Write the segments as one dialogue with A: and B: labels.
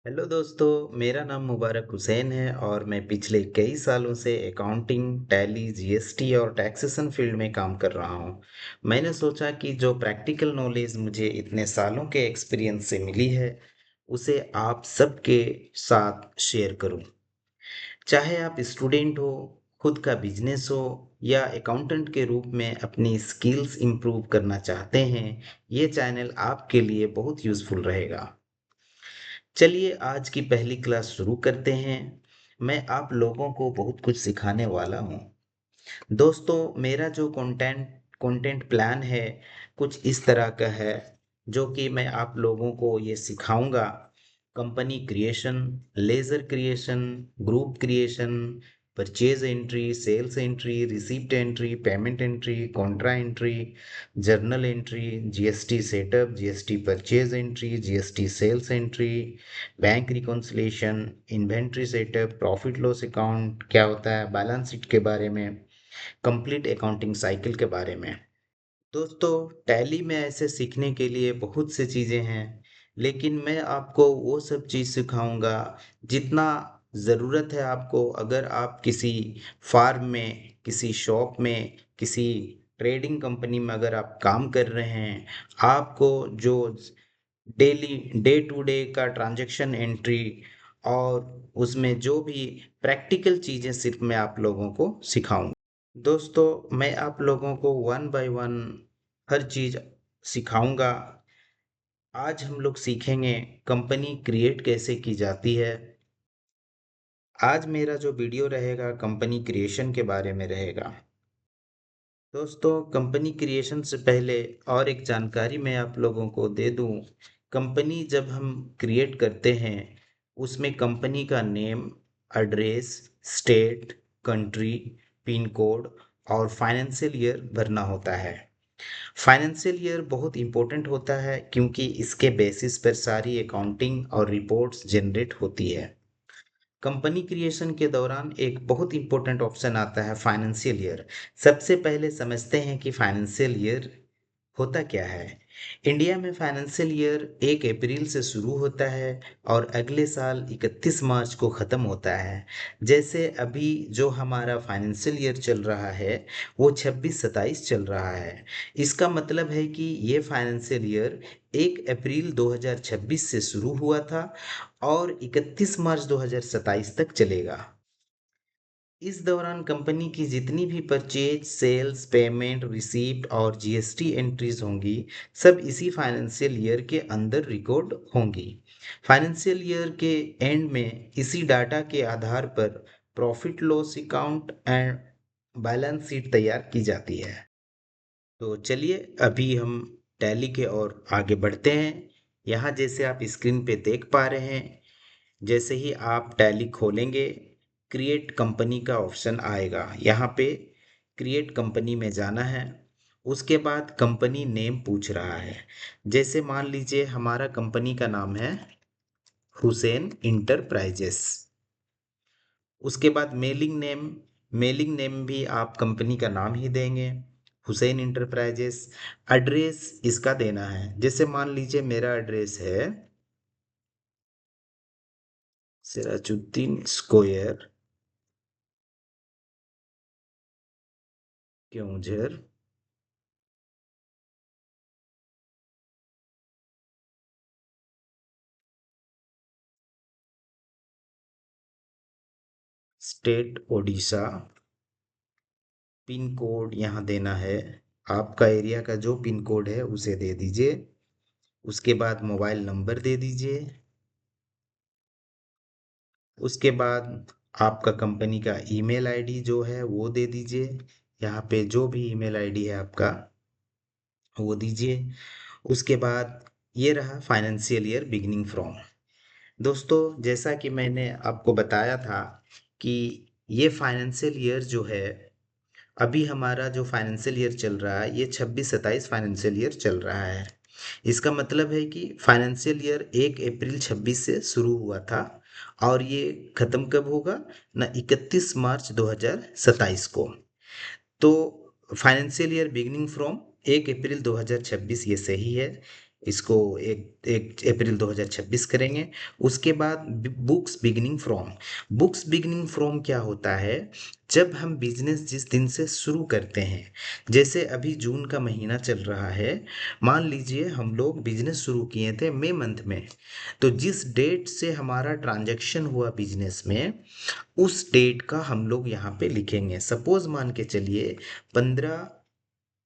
A: Hello दोस्तों, मेरा नाम मुबारक हुसैन है और मैं पिछले कई सालों से अकाउंटिंग, टैली, जीएसटी और टैक्सेशन फील्ड में काम कर रहा हूँ। मैंने सोचा कि जो प्रैक्टिकल नॉलेज मुझे इतने सालों के एक्सपीरियंस से मिली है, उसे आप सबके साथ शेयर करूँ। चाहे आप स्टूडेंट हो, खुद का बिजनेस हो या अकाउंटेंट के रूप में अपनी स्किल्स इम्प्रूव करना चाहते हैं, ये चैनल आपके लिए बहुत यूज़फुल रहेगा। चलिए आज की पहली क्लास शुरू करते हैं। मैं आप लोगों को बहुत कुछ सिखाने वाला हूँ। दोस्तों, मेरा जो कंटेंट कंटेंट प्लान है कुछ इस तरह का है, जो कि मैं आप लोगों को ये सिखाऊंगा। Company creation, ledger creation, group creation, purchase entry, sales entry, receipt entry, payment entry, contra entry, journal entry, GST setup, GST purchase entry, GST sales entry, bank reconciliation, inventory setup, profit loss account क्या होता है, balance sheet के बारे में, complete accounting cycle के बारे में। दोस्तों, टैली में ऐसे सीखने के लिए बहुत सी चीज़ें हैं, लेकिन मैं आपको वो सब चीज़ सिखाऊंगा जितना ज़रूरत है आपको। अगर आप किसी फार्म में, किसी शॉप में, किसी ट्रेडिंग कंपनी में अगर आप काम कर रहे हैं, आपको जो डेली डे टू डे का ट्रांजैक्शन एंट्री और उसमें जो भी प्रैक्टिकल चीज़ें सिर्फ मैं आप लोगों को सिखाऊंगा। दोस्तों, मैं आप लोगों को वन बाय वन हर चीज़ सिखाऊंगा। आज हम लोग सीखेंगे कंपनी क्रिएट कैसे की जाती है। आज मेरा जो वीडियो रहेगा कंपनी क्रिएशन के बारे में रहेगा। दोस्तों, कंपनी क्रिएशन से पहले और एक जानकारी मैं आप लोगों को दे दूं। कंपनी जब हम क्रिएट करते हैं, उसमें कंपनी का name, address, state, country, pin code और फाइनेंशियल ईयर भरना होता है। फाइनेंशियल ईयर बहुत इंपॉर्टेंट होता है क्योंकि इसके बेसिस पर सारी अकाउंटिंग और रिपोर्ट्स जनरेट होती है। कंपनी क्रिएशन के दौरान एक बहुत इंपॉर्टेंट ऑप्शन आता है, फाइनेंशियल ईयर। सबसे पहले समझते हैं कि फाइनेंशियल ईयर होता क्या है। इंडिया में फाइनेंशियल ईयर 1 अप्रैल से शुरू होता है और अगले साल 31 मार्च को ख़त्म होता है। जैसे अभी जो हमारा फाइनेंशियल ईयर चल रहा है, वो 26-27 चल रहा है। इसका मतलब है कि ये फाइनेंशियल ईयर 1 अप्रैल 2026 से शुरू हुआ था और 31 मार्च 2027 तक चलेगा। इस दौरान कंपनी की जितनी भी परचेज, सेल्स, पेमेंट, रिसीप्ट और जीएसटी एंट्रीज होंगी, सब इसी फाइनेंशियल ईयर के अंदर रिकॉर्ड होंगी। फाइनेंशियल ईयर के एंड में इसी डाटा के आधार पर profit loss account and balance sheet तैयार की जाती है। तो चलिए अभी हम टैली के और आगे बढ़ते हैं। यहाँ जैसे आप स्क्रीन पे देख पा रहे हैं, जैसे ही आप टैली खोलेंगे, क्रिएट कंपनी का ऑप्शन आएगा। यहाँ पे क्रिएट कंपनी में जाना है। उसके बाद कंपनी नेम पूछ रहा है। जैसे मान लीजिए हमारा कंपनी का नाम है हुसैन इंटरप्राइजेस। उसके बाद मेलिंग नेम भी आप कंपनी का नाम ही देंगे, हुसैन इंटरप्राइजेस। एड्रेस इसका देना है। जैसे मान लीजिए मेरा एड्रेस है Sirajuddin square, Keonjhar, state Odisha, pin code यहाँ देना है। आपका एरिया का जो पिन कोड है उसे दे दीजिए। उसके बाद मोबाइल नंबर दे दीजिए। उसके बाद आपका कंपनी का ईमेल आईडी जो है वो दे दीजिए। यहाँ पे जो भी ईमेल आईडी है आपका वो दीजिए। उसके बाद ये रहा फाइनेंशियल ईयर बिगिनिंग फ्रॉम। दोस्तों, जैसा कि मैंने आपको बताया था कि ये फाइनेंशियल ईयर जो है, अभी हमारा जो फाइनेंशियल ईयर चल रहा है ये 26-27 फाइनेंशियल ईयर चल रहा है। इसका मतलब है कि फाइनेंशियल ईयर 1 अप्रैल 26 से शुरू हुआ था और ये ख़त्म कब होगा ना, 31 मार्च 2027 को। तो फाइनेंशियल ईयर बिगिनिंग फ्रॉम 1 अप्रैल 2026 ये सही है। इसको 1 अप्रैल 2026 करेंगे। उसके बाद books beginning from. Books beginning from क्या होता है? जब हम बिजनेस जिस दिन से शुरू करते हैं, जैसे अभी जून का महीना चल रहा है, मान लीजिए हम लोग बिजनेस शुरू किए थे मई मंथ में, तो जिस डेट से हमारा ट्रांजैक्शन हुआ बिजनेस में, उस डेट का हम लोग यहाँ पे लिखेंगे। सपोज मान के चलिए 15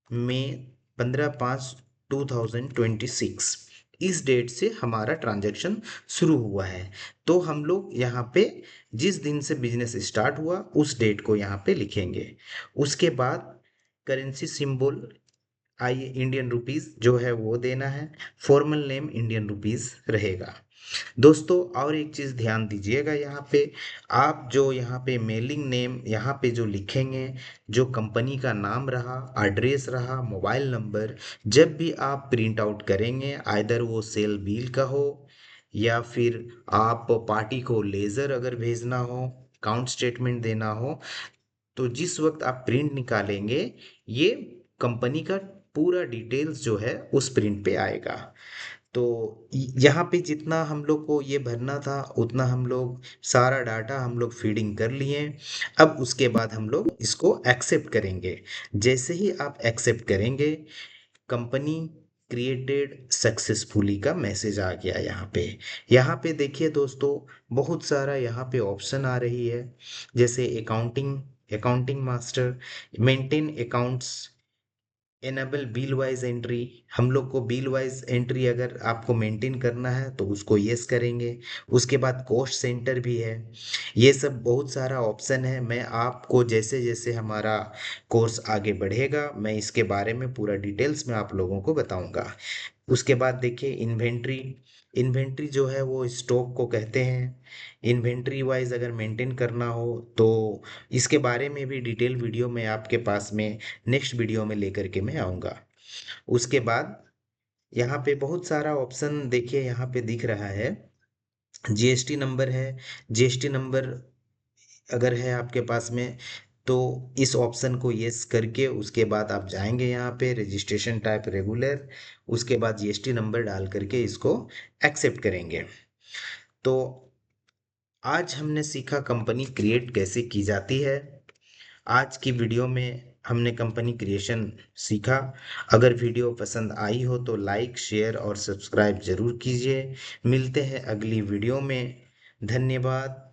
A: मई, 15/5/2026, इस डेट से हमारा ट्रांजैक्शन शुरू हुआ है। तो हम लोग यहाँ पे जिस दिन से बिजनेस स्टार्ट हुआ उस डेट को यहाँ पे लिखेंगे। उसके बाद करेंसी सिंबल, आइए इंडियन रुपीस जो है वो देना है। फॉर्मल नेम इंडियन रुपीस रहेगा। दोस्तों और एक चीज़ ध्यान दीजिएगा, यहाँ पे आप जो यहाँ पे मेलिंग नेम यहाँ पे जो लिखेंगे, जो कंपनी का नाम रहा, एड्रेस रहा, मोबाइल नंबर, जब भी आप प्रिंट आउट करेंगे, आइदर वो सेल बिल का हो या फिर आप पार्टी को लेज़र अगर भेजना हो, अकाउंट स्टेटमेंट देना हो, तो जिस वक्त आप प्रिंट निकालेंगे, ये कंपनी का पूरा डिटेल्स जो है उस प्रिंट पे आएगा। तो यहाँ पे जितना हम लोग को ये भरना था उतना हम लोग सारा डाटा हम लोग फीडिंग कर लिए। अब उसके बाद हम लोग इसको एक्सेप्ट करेंगे। जैसे ही आप एक्सेप्ट करेंगे, कंपनी क्रिएटेड सक्सेसफुली का मैसेज आ गया यहाँ पे। यहाँ पे देखिए दोस्तों, बहुत सारा यहाँ पे ऑप्शन आ रही है, जैसे accounting, accounting master, maintain accounts, enable bill wise entry. हम लोग को बिल वाइज एंट्री अगर आपको मेंटेन करना है तो उसको यस करेंगे। उसके बाद कॉस्ट सेंटर भी है। ये सब बहुत सारा ऑप्शन है। मैं आपको जैसे जैसे हमारा कोर्स आगे बढ़ेगा, मैं इसके बारे में पूरा डिटेल्स में आप लोगों को बताऊंगा। उसके बाद देखिए इन्वेंट्री। इन्वेंट्री जो है वो स्टॉक को कहते हैं। इन्वेंट्री वाइज अगर मेंटेन करना हो तो इसके बारे में भी डिटेल वीडियो मैं आपके पास में नेक्स्ट वीडियो में लेकर के मैं आऊँगा। उसके बाद यहाँ पे बहुत सारा ऑप्शन देखिए यहाँ पे दिख रहा है। जीएसटी नंबर है। जीएसटी नंबर अगर है आपके पास में तो इस ऑप्शन को यस करके उसके बाद आप जाएंगे यहाँ पे रजिस्ट्रेशन टाइप रेगुलर, उसके बाद जीएसटी नंबर डाल करके इसको एक्सेप्ट करेंगे। तो आज हमने सीखा कंपनी क्रिएट कैसे की जाती है। आज की वीडियो में हमने कंपनी क्रिएशन सीखा। अगर वीडियो पसंद आई हो तो लाइक शेयर और सब्सक्राइब जरूर कीजिए। मिलते हैं अगली वीडियो में। धन्यवाद।